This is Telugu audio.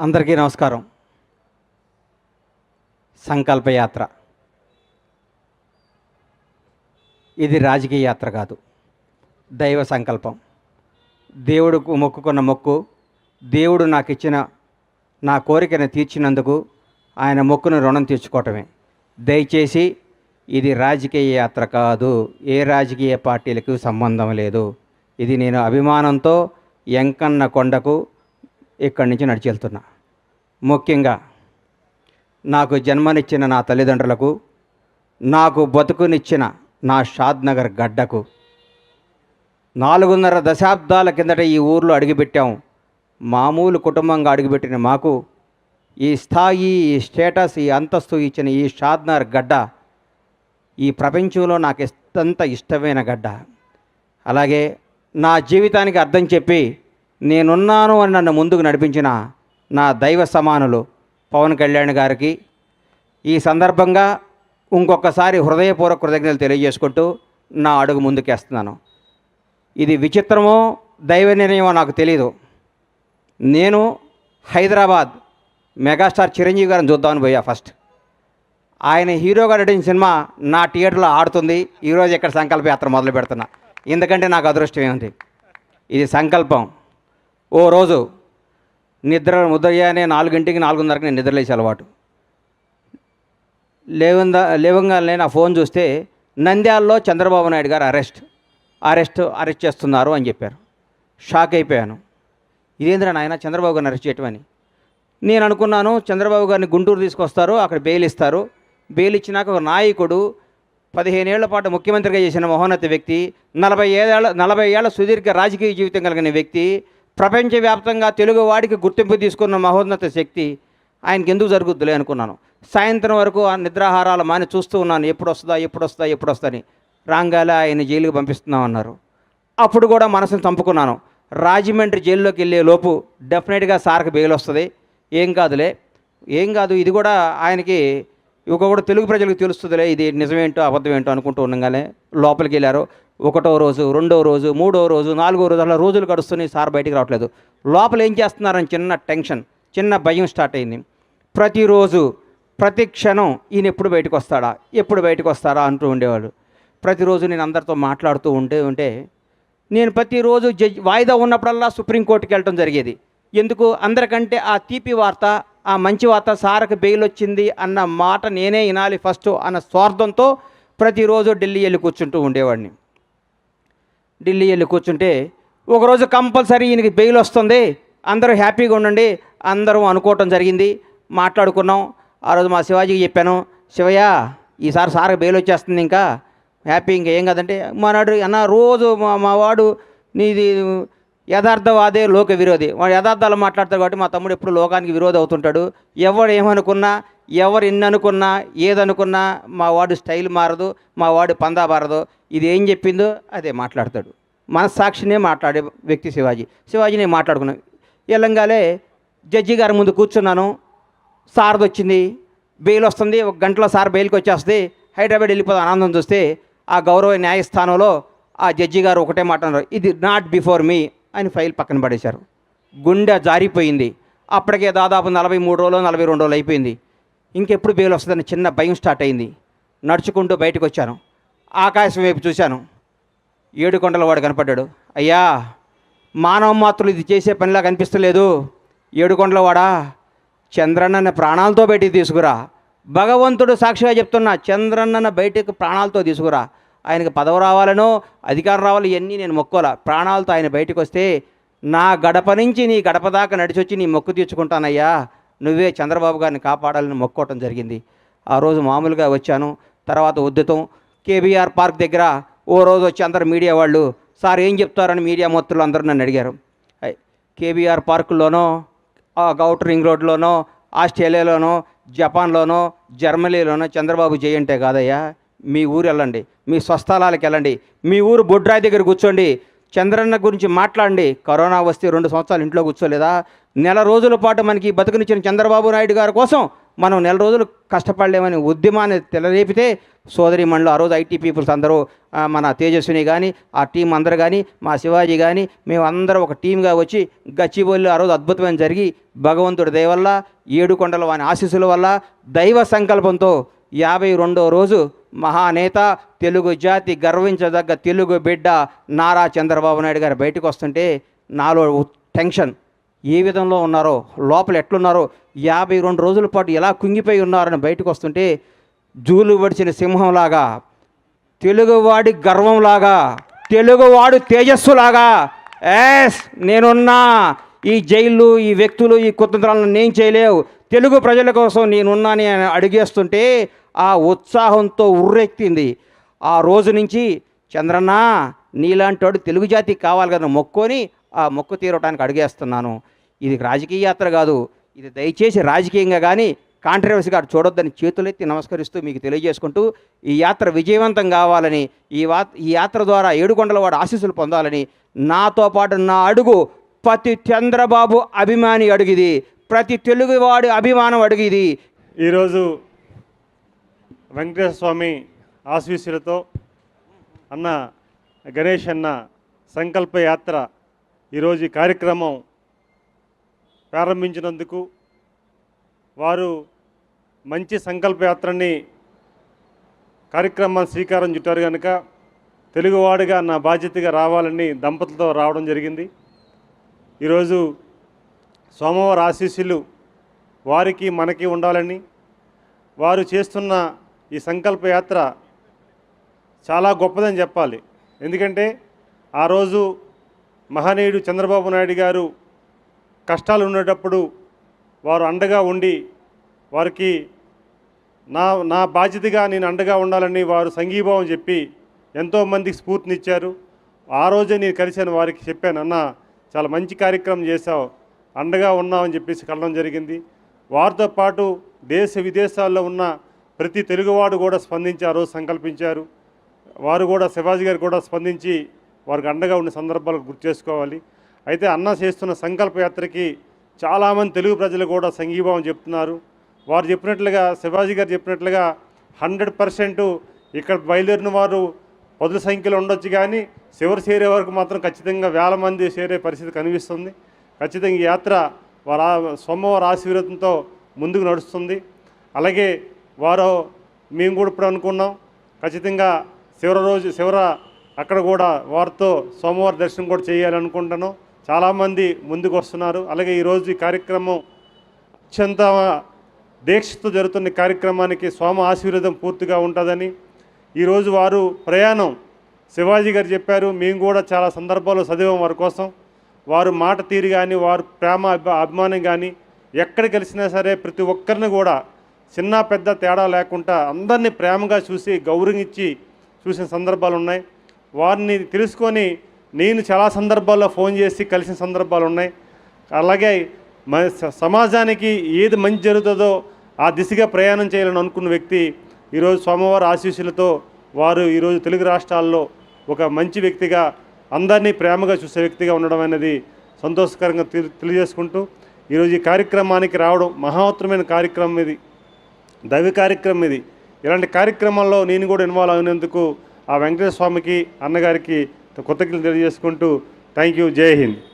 అందరికీ నమస్కారం. సంకల్పయాత్ర ఇది రాజకీయ యాత్ర కాదు, దైవ సంకల్పం. దేవుడుకు మొక్కుకున్న మొక్కు, దేవుడు నాకు ఇచ్చిన నా కోరికను తీర్చినందుకు ఆయన మొక్కును రుణం తీర్చుకోవటమే. దయచేసి ఇది రాజకీయ యాత్ర కాదు, ఏ రాజకీయ పార్టీలకు సంబంధం లేదు. ఇది నేను అభిమానంతో ఎంకన్న కొండకు ఇక్కడి నుంచి నడిచి వెళ్తున్నా. ముఖ్యంగా నాకు జన్మనిచ్చిన నా తల్లిదండ్రులకు, నాకు బతుకునిచ్చిన నా షాద్నగర్ గడ్డకు, 4.5 దశాబ్దాల కిందట ఈ ఊర్లో అడుగుపెట్టాం. మామూలు కుటుంబంగా అడుగుపెట్టిన మాకు ఈ స్థాయి, ఈ స్టేటస్, ఈ అంతస్తు ఇచ్చిన ఈ షాద్నగర్ గడ్డ ఈ ప్రపంచంలో నాకు ఎంత ఇష్టమైన గడ్డ. అలాగే నా జీవితానికి అర్థం చెప్పి నేనున్నాను అని నన్ను ముందుకు నడిపించిన నా దైవ సమానులు పవన్ కళ్యాణ్ గారికి ఈ సందర్భంగా ఇంకొకసారి హృదయపూర్వక కృతజ్ఞతలు తెలియజేసుకుంటూ నా అడుగు ముందుకేస్తున్నాను. ఇది విచిత్రమో దైవ నిర్ణయమో నాకు తెలియదు. నేను హైదరాబాద్ మెగాస్టార్ చిరంజీవి గారిని చూద్దామని పోయా. ఫస్ట్ ఆయన హీరోగా నటించిన సినిమా నా థియేటర్లో ఆడుతుంది. ఈరోజు ఇక్కడ సంకల్పయాత్ర మొదలు పెడుతున్నా. ఎందుకంటే నాకు అదృష్టం ఏముంది. ఇది సంకల్పం. ఓ రోజు ఉదయాన్నే 4 4:30 నేను నిద్రలేసే అలవాటు. లేవంగానే నా ఫోన్ చూస్తే నంద్యాలలో చంద్రబాబు నాయుడు గారు అరెస్ట్ చేస్తున్నారు అని చెప్పారు. షాక్ అయిపోయాను. ఇదేంద్రా నాయన చంద్రబాబు గారిని అరెస్ట్ చేయటమని. నేను అనుకున్నాను చంద్రబాబు గారిని గుంటూరు తీసుకొస్తారు, అక్కడ బెయిల్ ఇస్తారు. బెయిల్ ఇచ్చినాక ఒక నాయకుడు 15 ఏళ్ల పాటు ముఖ్యమంత్రిగా చేసిన మహోన్నత వ్యక్తి, 40 ఏళ్ల సుదీర్ఘ రాజకీయ జీవితం కలిగిన వ్యక్తి, ప్రపంచవ్యాప్తంగా తెలుగు వాడికి గుర్తింపు తీసుకున్న మహోన్నత శక్తి ఆయనకి ఎందుకు జరుగుద్దులే అనుకున్నాను. సాయంత్రం వరకు ఆ నిద్రాహారాలు మాని చూస్తూ ఉన్నాను. ఎప్పుడు వస్తుందా అని. రాంగాలే ఆయన జైలుకి పంపిస్తున్నామన్నారు. అప్పుడు కూడా మనసును చంపుకున్నాను. రాజమండ్రి జైల్లోకి వెళ్ళే లోపు డెఫినెట్గా సార్కి బెయిల్ వస్తుంది, ఏం కాదు ఇది కూడా ఆయనకి కూడా తెలుగు ప్రజలకు తెలుస్తుందిలే ఇది నిజమేంటో అబద్ధమేంటో అనుకుంటూ ఉండగానే లోపలికి వెళ్ళారు. 1వ రోజు, 2వ రోజు, 3వ రోజు, 4వ రోజు అలా రోజులు గడుస్తున్నాయి. సార్ బయటికి రావట్లేదు. లోపల ఏం చేస్తున్నారని చిన్న టెన్షన్, చిన్న భయం స్టార్ట్ అయింది. ప్రతిరోజు ప్రతి క్షణం ఈయన ఎప్పుడు బయటకు వస్తారా అంటూ ఉండేవాళ్ళు. ప్రతిరోజు నేను అందరితో మాట్లాడుతూ ఉంటే నేను ప్రతిరోజు వాయిదా ఉన్నప్పుడల్లా సుప్రీంకోర్టుకి వెళ్ళటం జరిగేది. ఎందుకు? అందరికంటే ఆ తీపి వార్త, ఆ మంచి వార్త, సార్కి బెయిల్ వచ్చింది అన్న మాట నేనే వినాలి ఫస్ట్ అన్న స్వార్థంతో ప్రతిరోజు ఢిల్లీ వెళ్ళి కూర్చుంటూ ఉండేవాడిని. ఢిల్లీ వెళ్ళి కూర్చుంటే ఒకరోజు కంపల్సరీ ఈయనకి బెయిల్ వస్తుంది, అందరూ హ్యాపీగా ఉండండి అందరం అనుకోవటం జరిగింది. మాట్లాడుకున్నాం. ఆ రోజు మా శివాజీకి చెప్పాను, శివయ్య ఈసారి సార్కి బెయిల్ వచ్చేస్తుంది, ఇంకా హ్యాపీ, ఇంకా ఏం కాదంటే మనాడు అన్న రోజు మా వాడు నీది యథార్థవాదే లోక విరోధి, వాడు యథార్థాలు మాట్లాడతాడు కాబట్టి మా తమ్ముడు ఎప్పుడు లోకానికి విరోధి అవుతుంటాడు. ఎవడు ఏమనుకున్నా, ఎవరు ఎన్ని అనుకున్నా, ఏదనుకున్నా మా వాడు స్టైల్ మారదు, మా వాడు పందా మారదు. ఇది ఏం చెప్పిందో అదే మాట్లాడతాడు. మనస్సాక్షినే మాట్లాడే వ్యక్తి శివాజీని మాట్లాడుకున్నాను. ఎల్లంగాలే జడ్జి గారి ముందు కూర్చున్నాను. సార్ది వచ్చింది, బెయిల్ వస్తుంది. 1 గంటలో సార్ బెయిల్కి వచ్చేస్తుంది. హైదరాబాద్ వెళ్ళిపోదాం ఆనందం చూస్తే ఆ గౌరవ న్యాయస్థానంలో ఆ జడ్జి గారు ఒకటే మాట అన్నారు, ఇది నాట్ బిఫోర్ మీ అని ఫైల్ పక్కన పడేశారు. గుండె జారిపోయింది. అప్పటికే దాదాపు 43 రోజులు 42 రోజులు అయిపోయింది. ఇంకెప్పుడు బెయిల్ వస్తుందని చిన్న భయం స్టార్ట్ అయింది. నడుచుకుంటూ బయటకు వచ్చాను. ఆకాశం వైపు చూశాను. 7 కొండల వాడు కనపడ్డాడు. అయ్యా, మానవ మాత్రులు ఇది చేసే పనిలా కనిపిస్తలేదు. 7 కొండల వాడా, చంద్రన్నని ప్రాణాలతో బయటికి తీసుకురా. భగవంతుడు సాక్షిగా చెప్తున్నా, చంద్రన్నను బయటకు ప్రాణాలతో తీసుకురా. ఆయనకు పదవి రావాలనో అధికారం రావాలి, ఇవన్నీ నేను మొక్కోలా. ప్రాణాలతో ఆయన బయటకు వస్తే నా గడప నుంచి నీ గడప దాకా నడిచొచ్చి నీ మొక్కు తీర్చుకుంటానయ్యా, నువ్వే చంద్రబాబు గారిని కాపాడాలని మొక్కోవటం జరిగింది. ఆ రోజు మామూలుగా వచ్చాను. తర్వాత ఉద్యతం కేబీఆర్ పార్క్ దగ్గర ఓ రోజు వచ్చి అందరు మీడియా వాళ్ళు, సార్ ఏం చెప్తారని మీడియా మొత్తులు అందరూ నన్ను అడిగారు. కేబీఆర్ పార్కుల్లోనో, ఔటర్ రింగ్ రోడ్లోనో, ఆస్ట్రేలియాలోనో, జపాన్లోనో, జర్మనీలోనో చంద్రబాబు జై అంటే కాదయ్యా, మీ ఊరు వెళ్ళండి, మీ స్వస్థలాలకు వెళ్ళండి, మీ ఊరు బొడ్రాయి దగ్గర కూర్చోండి, చంద్రన్న గురించి మాట్లాడండి. కరోనా వస్తే 2 సంవత్సరాలు ఇంట్లో కూర్చోలేదా? నెల రోజుల పాటు మనకి బతుకునిచ్చిన చంద్రబాబు నాయుడు గారి కోసం మనం నెల రోజులు కష్టపడలేమని ఉద్యమాన్ని తెలరేపితే సోదరిమణులు ఆ రోజు ఐటీ పీపుల్స్ అందరూ మన తేజస్విని కానీ ఆ టీం అందరు కానీ మా శివాజీ కానీ మేమందరం ఒక టీంగా వచ్చి గచ్చిబౌలిలో ఆ రోజు అద్భుతమైన జరిగి భగవంతుడి దయ వల్ల ఏడుకొండల వాని ఆశీస్సుల వల్ల దైవ సంకల్పంతో 52వ రోజు మహానేత తెలుగు జాతి గర్వించదగ్గ తెలుగు బిడ్డ నారా చంద్రబాబు నాయుడు గారు బయటకు వస్తుంటే నాలో టెన్షన్ ఏ విధంలో ఉన్నారో లోపల ఎట్లున్నారో 52 రోజుల పాటు ఎలా కుంగిపోయి ఉన్నారని బయటకు వస్తుంటే జూలు వడిచిన సింహంలాగా తెలుగువాడి గర్వంలాగా తెలుగువాడు తేజస్సులాగా ఎస్ నేనున్నా ఈ జైళ్ళు ఈ వ్యక్తులు ఈ కుతంత్రాలను నేను చేయలేవు తెలుగు ప్రజల కోసం నేనున్నాని అడిగేస్తుంటే ఆ ఉత్సాహంతో ఉర్రెక్కింది. ఆ రోజు నుంచి చంద్రన్న నీలాంటి వాడు తెలుగు జాతికి కావాలి కదా మొక్కొని ఆ మొక్కు తీరటానికి అడిగేస్తున్నాను. ఇది రాజకీయ యాత్ర కాదు, ఇది దయచేసి రాజకీయంగా కానీ కాంట్రవర్సీగా చూడొద్దని చేతులెత్తి నమస్కరిస్తూ మీకు తెలియజేసుకుంటూ ఈ యాత్ర విజయవంతం కావాలని ఈ యాత్ర ద్వారా ఏడుకొండలవాడు ఆశీస్సులు పొందాలని నాతో పాటు నా అడుగు ప్రతి చంద్రబాబు అభిమాని అడుగుది, ప్రతి తెలుగువాడి అభిమానం అడుగుది. ఈరోజు వెంకటేశ్వర స్వామి ఆశీస్సులతో అన్న గణేష్ అన్న సంకల్ప యాత్ర ఈరోజు ఈ కార్యక్రమం ప్రారంభించినందుకు వారు మంచి సంకల్ప యాత్రని కార్యక్రమాన్ని శ్రీకారం చుట్టారు కనుక తెలుగువాడిగా నా బాధ్యతగా రావాలని దంపతులతో రావడం జరిగింది. ఈరోజు సోమవారం ఆశీస్సులు వారికి మనకి ఉండాలని వారు చేస్తున్న ఈ సంకల్ప యాత్ర చాలా గొప్పదని చెప్పాలి. ఎందుకంటే ఆ రోజు మహనీయుడు చంద్రబాబు నాయుడు గారు కష్టాలు ఉండేటప్పుడు వారు అండగా ఉండి వారికి నా బాధ్యతగా నేను అండగా ఉండాలని వారు సంఘీభావం చెప్పి ఎంతోమందికి స్ఫూర్తినిచ్చారు. ఆ రోజే నేను కలిశాను, వారికి చెప్పాను, అన్న చాలా మంచి కార్యక్రమం చేశావు, అండగా ఉన్నామని చెప్పేసి కలడం జరిగింది. వారితో పాటు దేశ విదేశాల్లో ఉన్న ప్రతి తెలుగువాడు కూడా స్పందించి ఆ రోజు సంకల్పించారు. వారు కూడా శివాజీ గారు కూడా స్పందించి వారికి అండగా ఉన్న సందర్భాలు గుర్తు చేసుకోవాలి. అయితే అన్న చేస్తున్న సంకల్ప యాత్రకి చాలామంది తెలుగు ప్రజలు కూడా సంఘీభావం చెప్తున్నారు. వారు చెప్పినట్లుగా శివాజీ గారు చెప్పినట్లుగా 100% ఇక్కడ బయలుదేరిన వారు పదుల సంఖ్యలో ఉండొచ్చు, కానీ చివరి చేరే వరకు మాత్రం ఖచ్చితంగా వేల మంది చేరే పరిస్థితి కనిపిస్తుంది. ఖచ్చితంగా ఈ యాత్ర వారు సోమవారం ఆశీర్వాదంతో ముందుకు నడుస్తుంది. అలాగే మేము కూడా ఇప్పుడు అనుకున్నాం ఖచ్చితంగా చివర అక్కడ కూడా వారితో సోమవారం దర్శనం కూడా చేయాలనుకుంటున్నాను. చాలామంది ముందుకు వస్తున్నారు. అలాగే ఈరోజు ఈ కార్యక్రమం అత్యంత దీక్షతో జరుగుతున్న కార్యక్రమానికి స్వామి ఆశీర్వాదం పూర్తిగా ఉంటుందని ఈరోజు వారు ప్రయాణం శివాజీ గారు చెప్పారు. మేము కూడా చాలా సందర్భాల్లో చదివాం వారి కోసం. వారు మాట తీరు కానీ వారు ప్రేమ అభిమానం కానీ ఎక్కడికి కలిసినా సరే ప్రతి ఒక్కరిని కూడా చిన్న పెద్ద తేడా లేకుండా అందరినీ ప్రేమగా చూసి గౌరవించి చూసిన సందర్భాలు ఉన్నాయి. వారిని తెలుసుకొని నేను చాలా సందర్భాల్లో ఫోన్ చేసి కలిసిన సందర్భాలు ఉన్నాయి. అలాగే సమాజానికి ఏది మంచి జరుగుతుందో ఆ దిశగా ప్రయాణం చేయాలని అనుకున్న వ్యక్తి ఈరోజు సోమవారం ఆశీస్సులతో వారు ఈరోజు తెలుగు రాష్ట్రాల్లో ఒక మంచి వ్యక్తిగా అందరినీ ప్రేమగా చూసే వ్యక్తిగా ఉండడం అనేది సంతోషకరంగా తెలియజేసుకుంటూ ఈరోజు ఈ కార్యక్రమానికి రావడం మహోత్తరమైన కార్యక్రమం, ఇది దైవ కార్యక్రమం. ఇది ఇలాంటి కార్యక్రమాల్లో నేను కూడా ఇన్వాల్వ్ అయినందుకు ఆ వెంకటేశ్వర స్వామికి అన్నగారికి కృతజ్ఞతలు తెలియజేసుకుంటూ థ్యాంక్ యూ. జై హింద్.